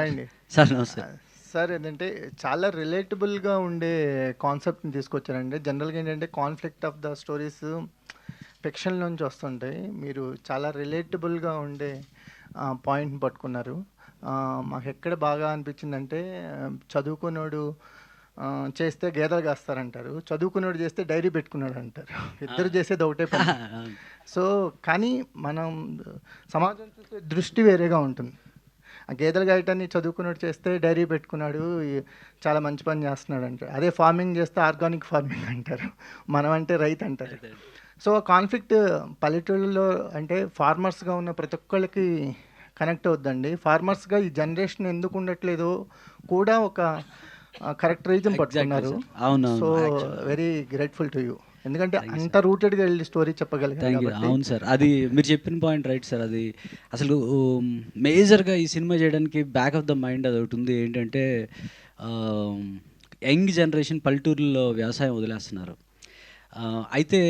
Hi అండి. Sir నమస్తే. Sir ఏంటంటే చాలా రిలేటబుల్‌గా ఉండే కాన్సెప్ట్‌ని తీసుకొచ్చారండి. జనరల్‌గా ఏంటంటే conflict of the stories fiction నుంచి వస్తుంటాయి. మీరు చాలా రిలేటబుల్‌గా ఉండే పాయింట్‌ని పట్టుకున్నారు. మాకెక్కడ బాగా అనిపించిందంటే చదువుకున్నోడు చేస్తే గేదెలు కాస్తారంటారు. చదువుకున్నోడు చేస్తే డైరీ పెట్టుకున్నాడు అంటారు. ఇద్దరు చేసేది ఒకటే పని. సో, కానీ మనం సమాజం చూసే దృష్టి వేరేగా ఉంటుంది. ఆ గేదెలు గాయటాన్ని చదువుకున్నోడు చేస్తే డైరీ పెట్టుకున్నాడు చాలా మంచి పని చేస్తున్నాడు అంటారు. అదే ఫార్మింగ్ చేస్తే ఆర్గానిక్ ఫార్మింగ్ అంటారు. మనం అంటే రైతు అంటారు. సో కాన్ఫ్లిక్ట్ పల్లెటూళ్ళలో అంటే ఫార్మర్స్గా ఉన్న ప్రతి ఒక్కళ్ళకి కనెక్ట్ అవుద్దండి. ఫార్మర్స్గా ఈ జనరేషన్ ఎందుకు ఉండట్లేదో కూడా ఒక కరెక్ట్ రీజన్ పట్టుకున్నారు. So very grateful to you. ఎందుకంటే అంత రూటెడ్గా వెళ్ళి స్టోరీ చెప్పగలిగారు కాబట్టి. అవును సార్, అది మీరు చెప్పిన పాయింట్ రైట్ సార్. అది అసలు మేజర్గా ఈ సినిమా చేయడానికి బ్యాక్ ఆఫ్ ద మైండ్ అది ఒకటి ఉంది. ఏంటంటే యంగ్ జనరేషన్ పల్లెటూరులో వ్యవసాయం వదిలేస్తున్నారు. అయితే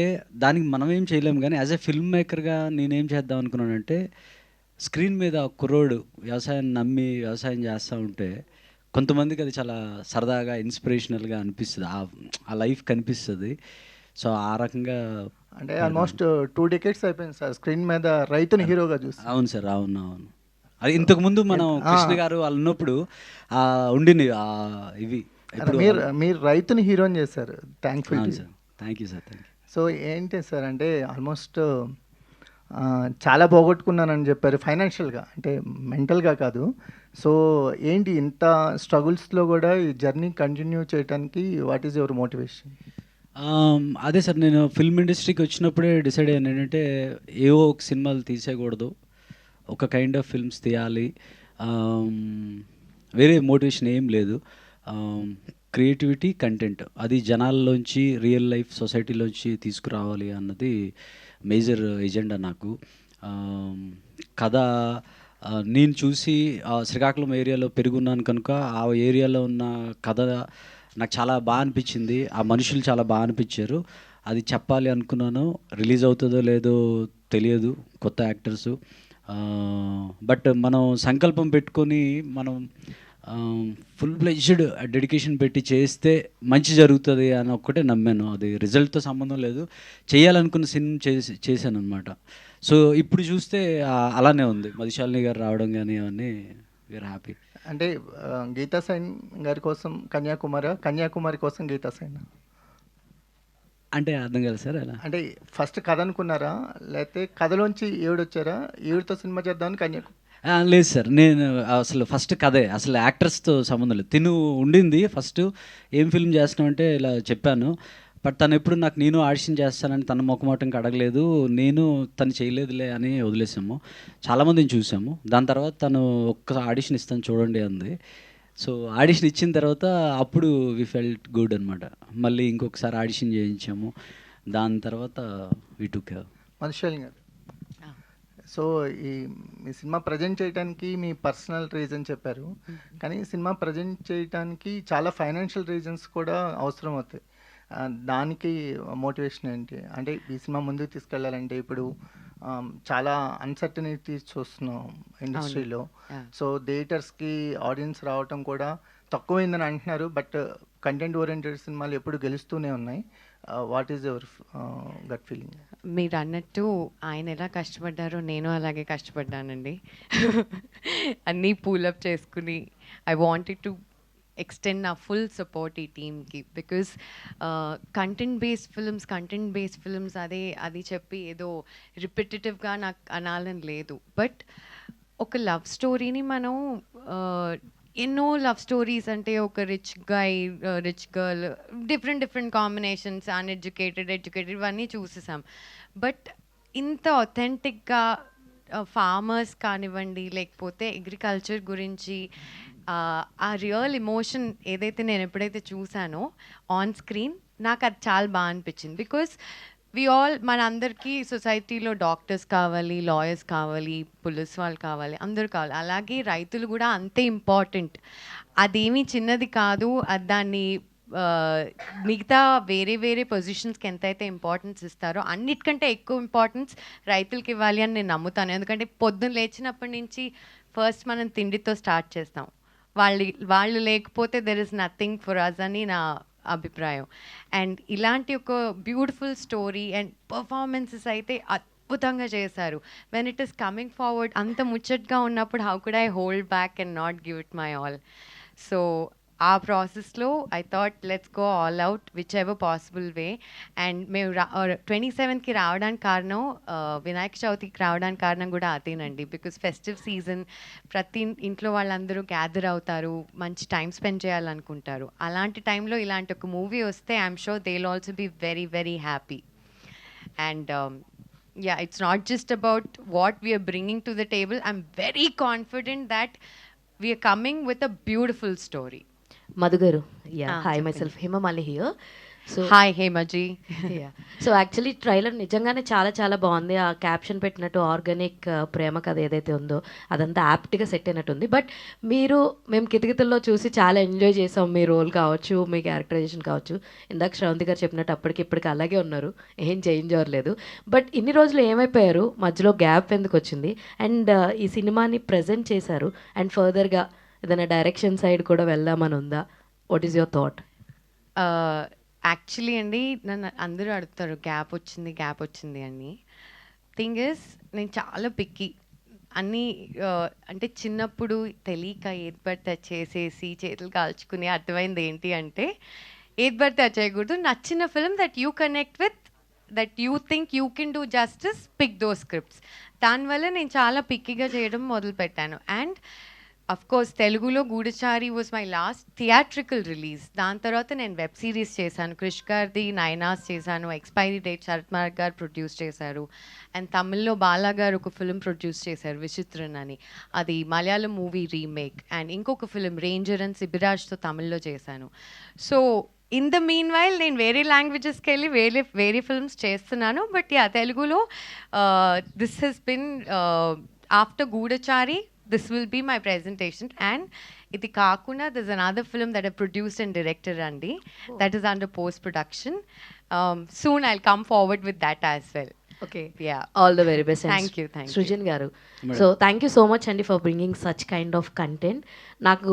దానికి మనం ఏం చేయలేము, కానీ యాజ్ ఎ ఫిల్మ్ మేకర్గా నేనేం చేద్దాం అనుకున్నానంటే, స్క్రీన్ మీద కుర్రోడు వ్యవసాయాన్ని నమ్మి వ్యవసాయం చేస్తూ ఉంటే కొంతమందికి అది చాలా సరదాగా ఇన్స్పిరేషనల్గా అనిపిస్తుంది, ఆ లైఫ్ కనిపిస్తుంది. సో ఆ రకంగా అంటే ఆల్మోస్ట్ 2 డెకేడ్స్ అయిపోయింది సార్ స్క్రీన్ మీద రైతుని హీరోగా చూసి. అవును సార్, అవును అవును. అది ఇంతకుముందు మనం కృష్ణ గారు వాళ్ళు ఉన్నప్పుడు ఉండింది ఇవి. ఇప్పుడు మీరు రైతుని హీరోని చేశారు. Thankful sir, thank you sir, thank you. So ఏంటి సార్ అంటే ఆల్మోస్ట్ చాలా పోగొట్టుకున్నానని చెప్పారు ఫైనాన్షియల్గా, అంటే మెంటల్గా కాదు. సో ఏంటి ఇంత స్ట్రగుల్స్లో కూడా ఈ జర్నీ కంటిన్యూ చేయడానికి వాట్ ఈజ్ యువర్ మోటివేషన్? అదే సార్, నేను ఫిల్మ్ ఇండస్ట్రీకి వచ్చినప్పుడే డిసైడ్ అయ్యాను ఏంటంటే, ఏవో ఒక సినిమాలు తీసేయకూడదు, ఒక కైండ్ ఆఫ్ ఫిల్మ్స్ తీయాలి. వేరే మోటివేషన్ ఏం లేదు. క్రియేటివిటీ, కంటెంట్ అది జనాల్లోంచి, రియల్ లైఫ్ సొసైటీలోంచి తీసుకురావాలి అన్నది మేజర్ ఎజెండా నాకు. కథ నేను చూసి శ్రీకాకుళం ఏరియాలో పెరుగున్నాను కనుక ఆ ఏరియాలో ఉన్న కథ నాకు చాలా బాగా అనిపించింది. ఆ మనుషులు చాలా బాగా అనిపించారు. అది చెప్పాలి అనుకున్నాను. రిలీజ్ అవుతుందో లేదో తెలియదు, కొత్త యాక్టర్సు. బట్ మనం సంకల్పం పెట్టుకొని మనం ఫుల్ ఫ్లెడ్జ్డ్ డెడికేషన్ పెట్టి చేస్తే మంచి జరుగుతుంది అని ఒక్కటే నమ్మాను. అది రిజల్ట్తో సంబంధం లేదు, చేయాలనుకున్న సినిమా చేశాను అనమాట. సో ఇప్పుడు చూస్తే అలానే ఉంది. మధుశాలిని గారు రావడం కానీ అవన్నీ వీఆర్ హ్యాపీ. అంటే గీతా సైన్ గారి కోసం కన్యాకుమారి కోసం గీతా సైన్ అంటే అర్థం కాదు సార్. అలా అంటే ఫస్ట్ కథ అనుకున్నారా, లేకపోతే కథలోంచి ఈవిడొచ్చారా, ఈవిడతో సినిమా చేద్దామని కన్యాకుమారి? లేదు సార్, నేను అసలు ఫస్ట్ కథే, అసలు యాక్టర్స్తో సంబంధం లేదు. తిను ఉండింది ఫస్ట్ ఏం ఫిల్మ్ చేస్తున్నావు అంటే ఇలా చెప్పాను. బట్ తను ఎప్పుడు నాకు నేను ఆడిషన్ చేస్తానని తన మొక్కమాటంకి అడగలేదు. నేను తను చేయలేదులే అని వదిలేసాము. చాలామందిని చూసాము. దాని తర్వాత తను ఒక్క ఆడిషన్ ఇస్తాను చూడండి అంది. సో ఆడిషన్ ఇచ్చిన తర్వాత అప్పుడు వి ఫెల్ట్ గుడ్ అనమాట. మళ్ళీ ఇంకొకసారి ఆడిషన్ చేయించాము. దాని తర్వాత వి టుక్ మధుశాలిని గారు. సో మీ సినిమా ప్రజెంట్ చేయడానికి మీ పర్సనల్ రీజన్ చెప్పారు, కానీ సినిమా ప్రజెంట్ చేయడానికి చాలా ఫైనాన్షియల్ రీజన్స్ కూడా అవసరం అవుతాయి. దానికి మోటివేషన్ ఏంటి? అంటే ఈ సినిమా ముందుకు తీసుకెళ్ళాలంటే ఇప్పుడు చాలా అన్సర్టనిటీస్ చూస్తున్నాం ఇండస్ట్రీలో. సో థియేటర్స్కి ఆడియన్స్ రావటం కూడా తక్కువైందని అంటున్నారు, బట్ కంటెంట్ ఓరియంటెడ్ సినిమాలు ఎప్పుడు గెలుస్తూనే ఉన్నాయి. What is your gut feeling? మీరు అన్నట్టు ఆయన ఎలా కష్టపడ్డారో నేను అలాగే కష్టపడ్డానండి. అన్నీ పూలప్ చేసుకుని ఐ వాంటెడ్ టు ఎక్స్టెండ్ నా ఫుల్ సపోర్ట్ ఈ టీమ్కి. బికాజ్ కంటెంట్ బేస్డ్ ఫిల్మ్స్ అది చెప్పి ఏదో రిపిటేటివ్గా నాకు అనాలని లేదు. బట్ ఒక లవ్ స్టోరీని మనం ఎన్నో లవ్ స్టోరీస్ అంటే ఒక rich girl, different combinations, uneducated, educated ఇవన్నీ చూసేసాం. బట్ ఇంత ఒథెంటిక్గా ఫార్మర్స్ కానివ్వండి, లేకపోతే అగ్రికల్చర్ గురించి ఆ రియల్ ఎమోషన్ ఏదైతే నేను ఎప్పుడైతే చూసానో ఆన్ స్క్రీన్, నాకు అది చాలా బాగా అనిపించింది. బికాస్ మనందరికీ సొసైటీలో డాక్టర్స్ కావాలి, లాయర్స్ కావాలి, పోలీస్ వాళ్ళు కావాలి, అందరూ కావాలి. అలాగే రైతులు కూడా అంతే ఇంపార్టెంట్. అదేమీ చిన్నది కాదు. దాన్ని మిగతా వేరే పొజిషన్స్కి ఎంతైతే ఇంపార్టెన్స్ ఇస్తారో అన్నిటికంటే ఎక్కువ ఇంపార్టెన్స్ రైతులకి ఇవ్వాలి అని నేను నమ్ముతాను. ఎందుకంటే పొద్దున్న లేచినప్పటి నుంచి ఫస్ట్ మనం తిండితో స్టార్ట్ చేస్తాం. వాళ్ళు లేకపోతే there is nothing for us అని నా అభిప్రాయం. అండ్ ఇలాంటి ఒక బ్యూటిఫుల్ స్టోరీ అండ్ పర్ఫార్మెన్సెస్ అయితే అద్భుతంగా చేశారు. When it is coming forward అంత ముచ్చట్గా ఉన్నప్పుడు how could I hold back and not give it my all. So ఆ ప్రాసెస్లో I thought let's go all out which ever possible way. And మేము 27కి రావడానికి కారణం, వినాయక చవితికి రావడానికి కారణం కూడా అదేనండి. బికాస్ ఫెస్టివ్ సీజన్, ప్రతి ఇంట్లో వాళ్ళందరూ గ్యాదర్ అవుతారు, మంచి టైం స్పెండ్ చేయాలనుకుంటారు. అలాంటి టైంలో ఇలాంటి ఒక మూవీ వస్తే I'm sure they will also be very very happy. And yeah, it's not just about what we are bringing to the table. I'm very confident that we are coming with a beautiful story. Madhu గారు, yeah hi, చెప్పండి. My self Hemamali here. So Hi Hemaji. So actually trailer నిజంగానే చాలా చాలా బాగుంది. ఆ caption పెట్టినట్టు organic ప్రేమ కథ ఏదైతే ఉందో అదంతా యాప్ట్గా సెట్ అయినట్టుంది. బట్ మేము కితకితల్లో చూసి చాలా ఎంజాయ్ చేసాం. మీ రోల్ కావచ్చు, మీ క్యారెక్టరైజేషన్ కావచ్చు. ఇందాక శ్రవంతి గారు చెప్పినట్టు అప్పటికి ఇప్పటికి అలాగే ఉన్నారు, ఏం చేంజ్ అవ్వలేదు. బట్ ఇన్ని రోజులు ఏమైపోయారు, మధ్యలో గ్యాప్ ఎందుకు వచ్చింది? అండ్ ఈ సినిమాని ప్రజెంట్ చేశారు అండ్ ఫర్దర్గా ఏదైనా డైరెక్షన్ సైడ్ కూడా వెళ్దామని ఉందా? What is your thought? Actually అండి, నన్ను అందరూ అడుగుతారు గ్యాప్ వచ్చింది అని. థింగ్ ఇస్, నేను చాలా పిక్కి. అన్నీ అంటే చిన్నప్పుడు తెలియక ఏది పడితే అది చేసేసి చేతులు కాల్చుకుని అర్థమైంది ఏంటి అంటే, ఏది పడితే అది చేయకూడదు. నచ్చిన film that you connect with, that you think you can do justice, pick those scripts. దానివల్ల నేను చాలా పిక్కిగా చేయడం మొదలుపెట్టాను. అండ్ అఫ్ కోర్స్ తెలుగులో Goodachari was my last theatrical release. దాని తర్వాత నేను వెబ్ సిరీస్ చేశాను, క్రిష్ గారిది నైనాస్ చేశాను, ఎక్స్పైరీ డేట్ శరత్ మార్క్ గారు ప్రొడ్యూస్ చేశారు. అండ్ తమిళ్లో బాలా గారు ఒక ఫిల్మ్ ప్రొడ్యూస్ చేశారు, విచిత్రన్ అని, అది మలయాళం మూవీ రీమేక్. అండ్ ఇంకొక ఫిల్మ్ రేంజర్ అండ్ సిబిరాజ్తో తమిళ్లో చేశాను. So in the meanwhile నేను వేరే లాంగ్వేజెస్కి వెళ్ళి వేరే ఫిల్మ్స్ చేస్తున్నాను. బట్ యా, తెలుగులో this he's been after Goodachari, this will be my presentation. And ఇది కాకుండా there's another film that I produced and directed andi, that is under post production. Soon I'll come forward with that as well. Okay, Yeah, all the very best. Thank you. Srujan garu, Madam. So thank you so much అండి for bringing such kind of content. నాకు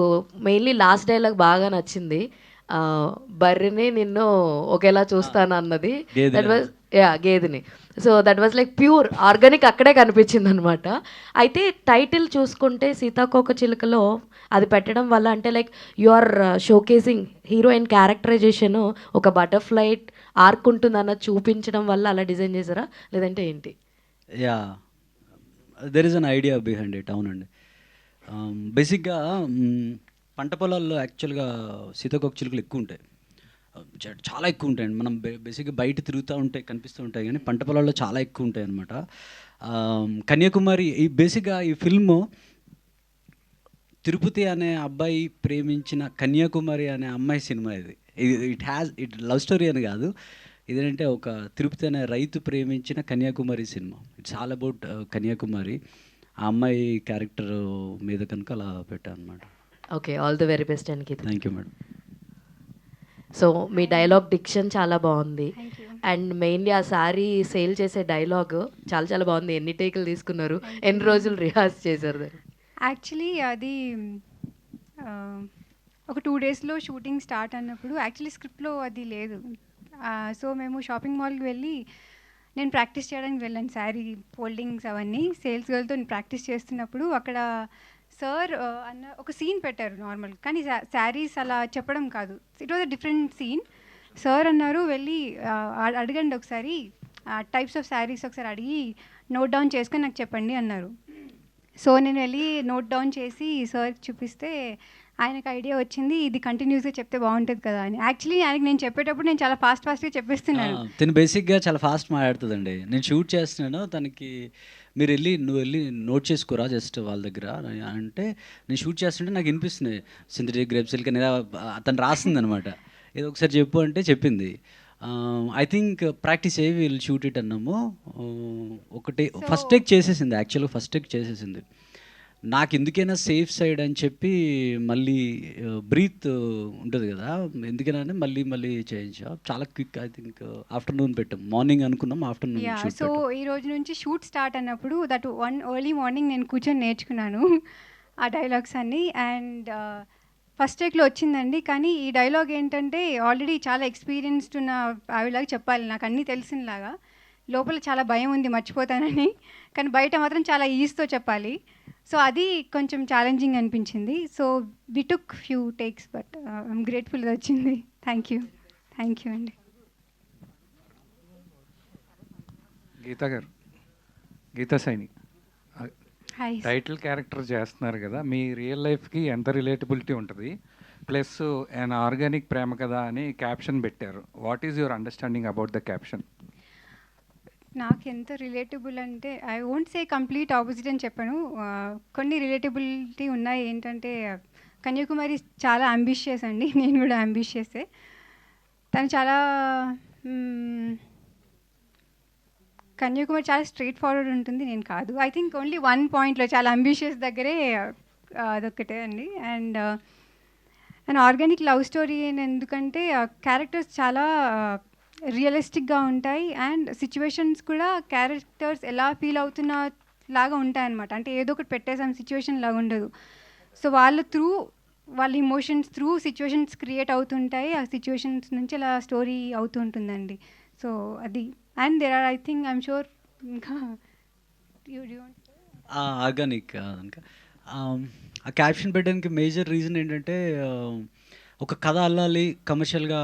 mainly last dialogue బాగా నచ్చింది. బర్రెని నిన్ను ఒకేలా చూస్తాను అన్నది. గేదెని. దట్ వాజ్ గేదెని. So that was like pure organic, అక్కడే కనిపించింది అనమాట. అయితే టైటిల్ చూసుకుంటే సీతాకోక చిలుకలో అది పెట్టడం వల్ల అంటే like you are showcasing heroine characterization, ఒక బటర్ఫ్లై ఆర్క్ ఉంటుందన్న చూపించడం వల్ల అలా డిజైన్ చేశారా, లేదంటే ఏంటి? Yeah, there is an idea behind it. అవునండి, బేసిక్గా పంట పొలాల్లో యాక్చువల్గా సీతాకోక చిలుకలు ఎక్కువ ఉంటాయి, చాలా ఎక్కువ ఉంటాయండి. మనం బేసిక్గా బయట తిరుగుతూ ఉంటాయి, కనిపిస్తూ ఉంటాయి, కానీ పంట పొలాల్లో చాలా ఎక్కువ ఉంటాయి అనమాట. కన్యాకుమారి, ఈ బేసిక్గా ఈ ఫిల్ము తిరుపతి అనే అబ్బాయి ప్రేమించిన కన్యాకుమారి అనే అమ్మాయి సినిమా. ఇట్ లవ్ స్టోరీ అని కాదు, ఇదేంటంటే ఒక తిరుపతి అనే రైతు ప్రేమించిన కన్యాకుమారి సినిమా. It's all about Kanyakumari. ఆ అమ్మాయి క్యారెక్టర్ మీద కనుక అలా పెట్టాను అనమాట. Okay, all the very best and Geetha. Thank you madam. So మీ డైలాగ్ డిక్షన్ చాలా బాగుంది. అండ్ మెయిన్లీ ఆ సారీ సేల్ చేసే డైలాగ్ చాలా చాలా బాగుంది. ఎన్ని టేకులు తీసుకున్నారు, ఎన్ని రోజులు రిహార్స్ చేశారు దాన్ని? యాక్చువల్లీ అది ఒక 2 డేస్లో షూటింగ్ స్టార్ట్ అన్నప్పుడు యాక్చువల్లీ స్క్రిప్ట్లో అది లేదు. సో మేము షాపింగ్ మాల్కి వెళ్ళి నేను ప్రాక్టీస్ చేయడానికి వెళ్ళాను, శారీ ఫోల్డింగ్స్ అవన్నీ. సేల్స్ గర్ల్తో నేను ప్రాక్టీస్ చేస్తున్నప్పుడు అక్కడ సార్ అన్న ఒక సీన్ పెట్టారు నార్మల్, కానీ శారీస్ అలా చెప్పడం కాదు, it was a different scene. Sir అన్నారు వెళ్ళి అడగండి ఒకసారి, టైప్స్ ఆఫ్ శారీస్ ఒకసారి అడిగి నోట్ డౌన్ చేసుకొని నాకు చెప్పండి అన్నారు. సో నేను వెళ్ళి నోట్ డౌన్ చేసి సార్కి చూపిస్తే ఆయనకు ఐడియా వచ్చింది, ఇది కంటిన్యూస్గా చెప్తే బాగుంటుంది కదా అని. యాక్చువల్లీ ఆయనకి నేను చెప్పేటప్పుడు నేను చాలా ఫాస్ట్గా చెప్పేస్తున్నాను. తను బేసిక్గా చాలా ఫాస్ట్ మాట్లాడుతుందండి. నేను షూట్ చేస్తున్నాను, తనకి నువ్వు వెళ్ళి నోట్ చేసుకోరా జస్ట్ వాళ్ళ దగ్గర అంటే, నేను షూట్ చేస్తుంటే నాకు వినిపిస్తుంది సింథటిక్ గ్రేప్ సిల్క్ అనేది తను రాస్తుంది అనమాట. ఏదో ఒకసారి చెప్పు అంటే చెప్పింది. ఐ థింక్ ప్రాక్టీస్ అయ్యి వీళ్ళు షూట్ ఇట్ అన్నాము. ఒకటి ఫస్ట్ టేక్ చేసేసింది, యాక్చువల్గా ఫస్ట్ టేక్ చేసేసింది. నాకు ఎందుకైనా సేఫ్ సైడ్ అని చెప్పి మళ్ళీ బ్రీత్ ఉంటుంది కదా, ఎందుకైనా మళ్ళీ చేయించా. చాలా క్విక్, ఐ థింక్ ఆఫ్టర్నూన్ పెట్టాం, మార్నింగ్ అనుకున్నాం, ఆఫ్టర్నూన్. సో ఈ రోజు నుంచి షూట్ స్టార్ట్ అన్నప్పుడు దట్ 1 ఎర్లీ మార్నింగ్ నేను కూర్చొని నేర్చుకున్నాను ఆ డైలాగ్స్ అన్నీ. అండ్ ఫస్ట్ టేక్లో వచ్చిందండి. కానీ ఈ డైలాగ్ ఏంటంటే ఆల్రెడీ చాలా ఎక్స్పీరియన్స్డ్ ఉన్న ఆవిడలాగా చెప్పాలి, నాకు అన్నీ తెలిసినలాగా. లోపల చాలా భయం ఉంది మర్చిపోతానని, కానీ బయట మాత్రం చాలా ఈజీతో చెప్పాలి. సో అది కొంచెం ఛాలెంజింగ్ అనిపించింది. So we took few takes, but I'm grateful ఇది వచ్చింది. థ్యాంక్ యూ అండి. Geetha garu, Geetha Saini hi. Title character చేస్తున్నారు కదా, మీ రియల్ లైఫ్కి ఎంత రిలేటబిలిటీ ఉంటుంది, ప్లస్ an ఆర్గానిక్ ప్రేమ కదా అని క్యాప్షన్ పెట్టారు. What is your understanding about the caption? నాకు ఎంత రిలేటబుల్ అంటే I won't say complete opposite అని చెప్పాను. కొన్ని రిలేటబిలిటీ ఉన్నాయి. ఏంటంటే కన్యాకుమారి చాలా అంబిషియస్ అండి, నేను కూడా అంబిషియసే. తను చాలా కన్యాకుమారి చాలా స్ట్రైట్ ఫార్వర్డ్ ఉంటుంది, నేను కాదు. ఐ థింక్ ఓన్లీ వన్ పాయింట్లో చాలా అంబిషియస్ దగ్గరే అదొక్కటే అండి. అండ్ ఆర్గానిక్ లవ్ స్టోరీ ఎందుకంటే క్యారెక్టర్స్ చాలా రియలిస్టిక్గా ఉంటాయి. అండ్ సిచ్యువేషన్స్ కూడా క్యారెక్టర్స్ ఎలా ఫీల్ అవుతున్న లాగా ఉంటాయన్నమాట. అంటే ఏదో ఒకటి పెట్టేసాం సిచ్యువేషన్ లాగా ఉండదు. సో వాళ్ళ ఇమోషన్స్ త్రూ సిచ్యువేషన్స్ క్రియేట్ అవుతుంటాయి. ఆ సిచ్యువేషన్స్ నుంచి అలా స్టోరీ అవుతూ ఉంటుందండి. సో అది. And there are, I think, I'm sure, ఇంకా ఆర్గానిక్ కనుక ఆ క్యాప్షన్ పెట్టడానికి మేజర్ రీజన్ ఏంటంటే ఒక కథ అల్లాలి, కమర్షియల్గా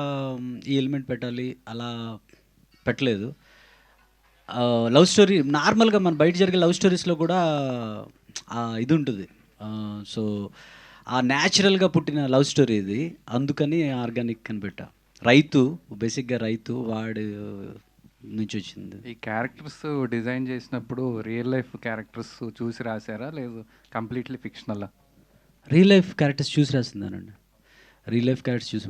ఈ ఎలిమెంట్ పెట్టాలి అలా పెట్టలేదు. లవ్ స్టోరీ నార్మల్గా మన బయట జరిగే లవ్ స్టోరీస్లో కూడా ఇది ఉంటుంది. సో ఆ న్యాచురల్గా పుట్టిన లవ్ స్టోరీ ఇది, అందుకని ఆర్గానిక్ అని పెట్టా. రైతు, బేసిక్గా రైతు వాడు నుంచి వచ్చింది. ఈ క్యారెక్టర్స్ డిజైన్ చేసినప్పుడు రియల్ లైఫ్ క్యారెక్టర్స్ చూసి రాశారా, లేదు కంప్లీట్లీ ఫిక్షనలా? రియల్ లైఫ్ క్యారెక్టర్స్ చూసి రాసిందానండి. రియల్ లైఫ్ క్యారెక్టర్స్ చూసి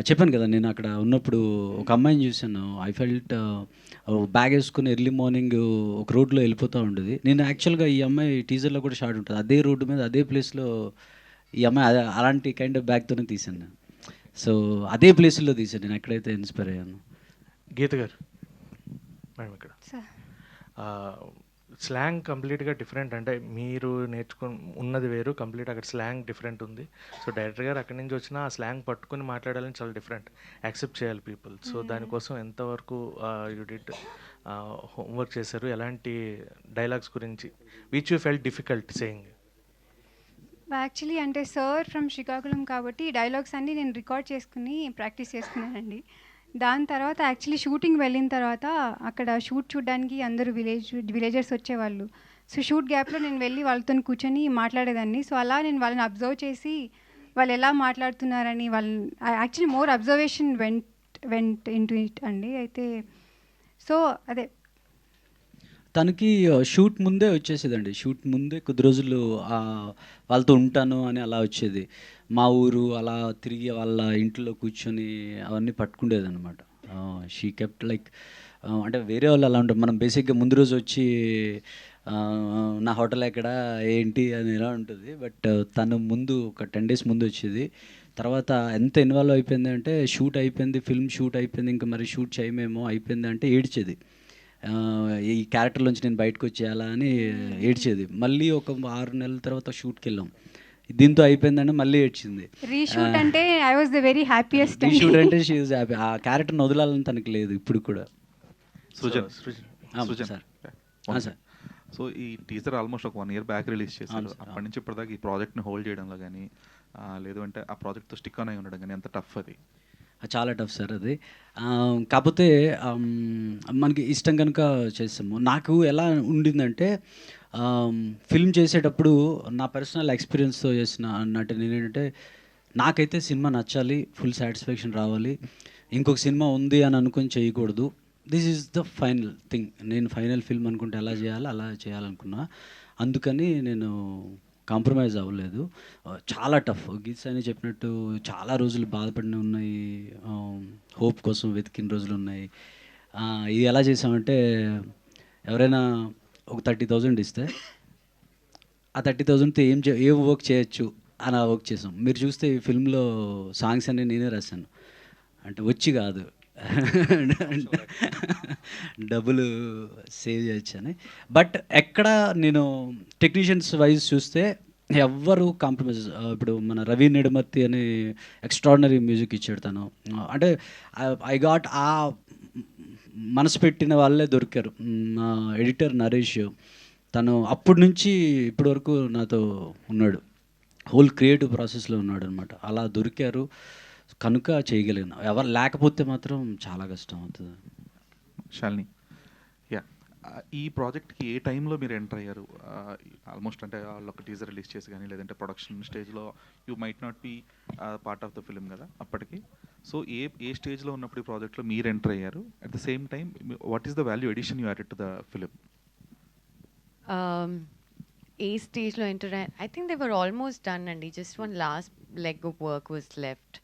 చెప్పాను కదా, నేను అక్కడ ఉన్నప్పుడు ఒక అమ్మాయిని చూశాను. ఐ ఫెల్ట్ బ్యాగ్ వేసుకుని ఎర్లీ మార్నింగ్ ఒక రోడ్లో వెళ్ళిపోతూ ఉండేది. నేను యాక్చువల్గా ఈ అమ్మాయి టీజర్లో కూడా షార్ట్ ఉంటుంది, అదే రోడ్డు మీద అదే ప్లేస్లో ఈ అమ్మాయి అలాంటి కైండ్ ఆఫ్ బ్యాగ్తోనే తీశాను నేను. సో అదే ప్లేస్లో తీశాను నేను, ఎక్కడైతే ఇన్స్పైర్ అయ్యాను. గీత గారు మేడం, ఇక్కడ స్లాంగ్ కంప్లీట్గా డిఫరెంట్. అంటే మీరు ఉన్నది వేరు, కంప్లీట్ అక్కడ స్లాంగ్ డిఫరెంట్ ఉంది. సో డైరెక్టర్ గారు అక్కడి నుంచి వచ్చిన ఆ స్లాంగ్ పట్టుకుని మాట్లాడాలని చాలా డిఫరెంట్, యాక్సెప్ట్ చేయాలి పీపుల్. సో దానికోసం ఎంతవరకు యూ డిడ్ హోంవర్క్ చేశారు? ఎలాంటి డైలాగ్స్ గురించి which you felt difficult saying? Actually అంటే సార్ ఫ్రమ్ శ్రీకాకుళం కాబట్టి డైలాగ్స్ అన్నీ నేను రికార్డ్ చేసుకుని ప్రాక్టీస్ చేసుకున్నానండి. దాని తర్వాత యాక్చువల్లీ షూటింగ్ వెళ్ళిన తర్వాత అక్కడ షూట్ చూడడానికి అందరూ విలేజర్స్ వచ్చేవాళ్ళు. సో షూట్ గ్యాప్లో నేను వెళ్ళి వాళ్ళతో కూర్చొని మాట్లాడేదాన్ని. సో అలా నేను వాళ్ళని అబ్జర్వ్ చేసి వాళ్ళు ఎలా మాట్లాడుతున్నారని actually more observation vent into it అండి. అయితే సో అదే తనకి షూట్ ముందే వచ్చేసేదండి. షూట్ ముందే కొద్ది రోజులు వాళ్ళతో ఉంటాను అని అలా వచ్చేది. మా ఊరు అలా తిరిగి వాళ్ళ ఇంట్లో కూర్చొని అవన్నీ పట్టుకుండేది అనమాట. షీ కెప్ట్ లైక్, అంటే వేరే వాళ్ళు అలా ఉంటారు. మనం బేసిక్గా ముందు రోజు వచ్చి నా హోటల్ ఎక్కడ ఏంటి అని ఎలా ఉంటుంది. బట్ తను ముందు ఒక 10 days ముందు వచ్చేది. తర్వాత ఎంత ఇన్వాల్వ్ అయిపోయింది అంటే, షూట్ అయిపోయింది, ఫిల్మ్ షూట్ అయిపోయింది, ఇంకా మరి షూట్ చేయమేమో అయిపోయింది అంటే ఏడ్చేది. ఈ క్యారెక్టర్లోంచి నేను బయటకు వచ్చేయాలా అని ఏడ్చేది. మళ్ళీ ఒక 6 నెలల తర్వాత షూట్కి వెళ్ళాం, దీంతో అయిపోయిందంటే మళ్ళీ ఏడ్చింది. రీషూట్ అంటే I was the very happiest. Reshoot అంటే షీ ఈజ్ హ్యాపీ. ఆ క్యారెక్టర్ని వదలాలని తనకి లేదు ఇప్పుడు కూడా. సృజన్ సార్, సో ఈ టీజర్ ఆల్మోస్ట్ ఒక 1 year బ్యాక్ రిలీజ్ చేశారు. అప్పటి నుంచి ఇప్పటిదాకా ఈ ప్రాజెక్ట్ని హోల్డ్ చేయడంలో కానీ, లేదు అంటే ఆ ప్రాజెక్ట్తో స్టిక్ ఆన్ అయి ఉండడం కానీ ఎంత టఫ్ అది? చాలా టఫ్ సార్ అది. కాకపోతే మనకి ఇష్టం కనుక చేస్తాము. నాకు ఎలా ఉండిందంటే, ఫిల్మ్ చేసేటప్పుడు నా పర్సనల్ ఎక్స్పీరియన్స్తో చేసిన అన్నట్టు నేనేంటంటే, నాకైతే సినిమా నచ్చాలి, ఫుల్ సాటిస్ఫాక్షన్ రావాలి, ఇంకొక సినిమా ఉంది అని అనుకొని చేయకూడదు. This is the final thing. నేను ఫైనల్ ఫిల్మ్ అనుకుంటే ఎలా చేయాలో అలా చేయాలనుకున్నా. అందుకని నేను కాంప్రమైజ్ అవ్వలేదు. చాలా టఫ్, గీత అని చెప్పినట్టు చాలా రోజులు బాధపడిన ఉన్నాయి, హోప్ కోసం వెతికిన రోజులు ఉన్నాయి. ఇది ఎలా చేసామంటే, ఎవరైనా ఒక 30,000 ఇస్తే ఆ 30,000తో ఏం వర్క్ చేయొచ్చు అని ఆ వర్క్ చేసాం. మీరు చూస్తే ఈ ఫిల్మ్లో సాంగ్స్ అన్నీ నేనే రాశాను. అంటే వచ్చి కాదు, డబ్బులు సేవ్ చేయొచ్చు అని. బట్ ఎక్కడ నేను టెక్నీషియన్స్ వైజ్ చూస్తే ఎవ్వరు కాంప్రమైజ్ ఇప్పుడు మన రవి నెడుమర్తి అని ఎక్స్ట్రాడినరీ మ్యూజిక్ ఇచ్చాడు తను. అంటే ఐ గాట్ ఆ మనసు పెట్టిన వాళ్ళే దొరికారు. నా ఎడిటర్ నరేష్, తను అప్పటి నుంచి ఇప్పటి వరకు నాతో ఉన్నాడు, హోల్ క్రియేటివ్ ప్రాసెస్లో ఉన్నాడు అనమాట. అలా దొరికారు కనుక చేయగలిగిన. ఎవరు లేకపోతే మాత్రం చాలా కష్టం అవుతుంది. శాలిని, యా, ఈ ప్రాజెక్ట్కి ఏ టైంలో మీరు ఎంటర్ అయ్యారు? ఆల్మోస్ట్ అంటే వాళ్ళు ఒక టీజర్ రిలీజ్ చేసి కానీ లేదంటే ప్రొడక్షన్ స్టేజ్లో you might not be part of the film కదా అప్పటికి. సో ఏ స్టేజ్లో ఉన్నప్పుడు ఈ ప్రాజెక్ట్లో మీరు ఎంటర్ అయ్యారు? At the same time what is the value addition you added to the film? ఏ స్టేజ్లో enter I think they were almost done అండి. Just one last leg of work was left.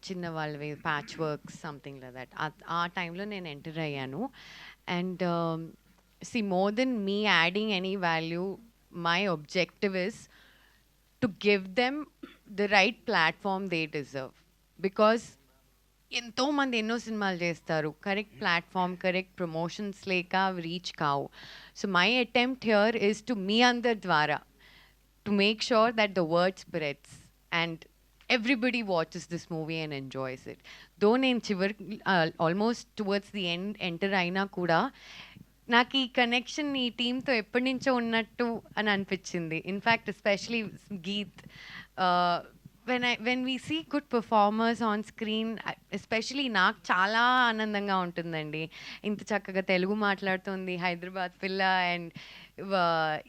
చిన్న వాళ్ళవి patch work something like that. ఆ టైంలో నేను enter అయ్యాను. And see, more than me adding any value, my objective is to give them the right platform they deserve. Because ఎంతోమంది ఎన్నో సినిమాలు చేస్తారు, కరెక్ట్ ప్లాట్ఫామ్ కరెక్ట్ ప్రమోషన్స్ లేక రీచ్ కావు. So my attempt here is to మీ అందరి ద్వారా to make sure that the word spreads and everybody watches this movie and enjoys it. Though నేను చివరికి ఆల్మోస్ట్ టువర్డ్స్ ది ఎంటర్ అయినా కూడా నాకు ఈ కనెక్షన్ ఈ టీంతో ఎప్పటి నుంచో ఉన్నట్టు అని అనిపించింది. In fact especially Geet, when we see good performers on screen, especially నాకు చాలా ఆనందంగా ఉంటుందండి. ఇంత చక్కగా తెలుగు మాట్లాడుతుంది, హైదరాబాద్ పిల్ల, అండ్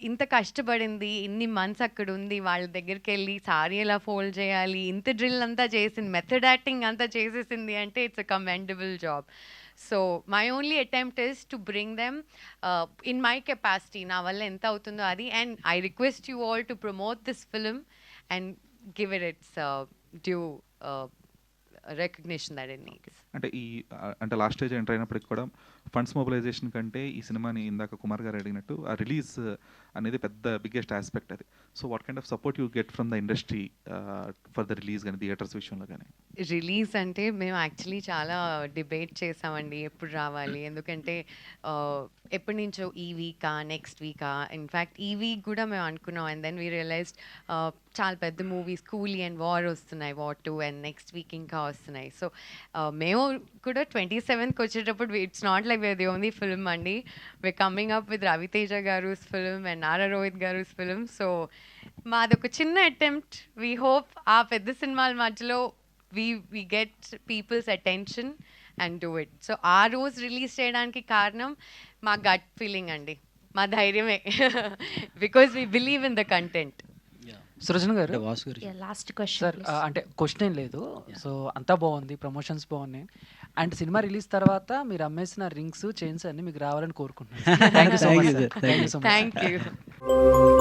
ఇంత కష్టపడింది, ఇన్ని మంత్స్ అక్కడ ఉంది, వాళ్ళ దగ్గరికి వెళ్ళి సారీ ఎలా ఫోల్డ్ చేయాలి, ఇంత డ్రిల్ అంతా చేసింది, మెథడ్ యాక్టింగ్ అంతా చేసేసింది అంటే it's a commendable job. So my only attempt is to bring them in my capacity, నా వల్ల ఎంత అవుతుందో అది. And I request you all to promote this film and give it its due recognition that it needs. అంటే last stage enter అయినప్పటికి కూడా funds mobilisation కంటే ఈ సినిమాని ఇందాక కుమార్ గారు అడిగినట్టు ఆ రిలీజ్ అనేది పెద్ద బిగ్గెస్ట్ ఆస్పెక్ట్ అది. So what kind of support you get from the industry for the release కానీ థియేటర్స్ విషయంలో కానీ? రిలీజ్ అంటే మేము యాక్చువల్లీ చాలా డిబేట్ చేసామండి ఎప్పుడు రావాలి, ఎందుకంటే ఎప్పటి నుంచో ఈ వీకా నెక్స్ట్ వీకా, ఇన్ఫ్యాక్ట్ ఈ వీక్ కూడా మేము అనుకున్నాం. అండ్ దెన్ వీ రియలైజ్డ్ చాలా పెద్ద మూవీస్ కూలీ అండ్ వార్ వస్తున్నాయి, వార్ 2, అండ్ నెక్స్ట్ వీక్ ఇంకా వస్తున్నాయి. సో మేము కూడా 27th వచ్చేటప్పుడు it's not like we're the only film అండి. we're coming up with Raviteja గారు's film and నారా రోహిత్ గారు's film. సో మాదొక చిన్న అటెంప్ట్. వీ హోప్ ఆ పెద్ద సినిమాల మధ్యలో we get people's attention and do it. So ఆ రోజు రిలీజ్ చేయడానికి కారణం మా గట్ ఫీలింగ్ అండి, మా ధైర్యమే. Because we believe in the content. Srujan గారు, వాసు గారు, లాస్ట్ సార్ క్వశ్చన్ అంటే క్వశ్చన్ ఏం లేదు. సో అంతా బాగుంది, ప్రమోషన్స్ బాగున్నాయి, అండ్ సినిమా రిలీజ్ తర్వాత మీరు అమ్మేసిన రింగ్స్ చైన్స్ అన్ని మీకు రావాలని కోరుకుంటున్నాను. Thank you so Thank much. you, sir. Thank you. Thank you.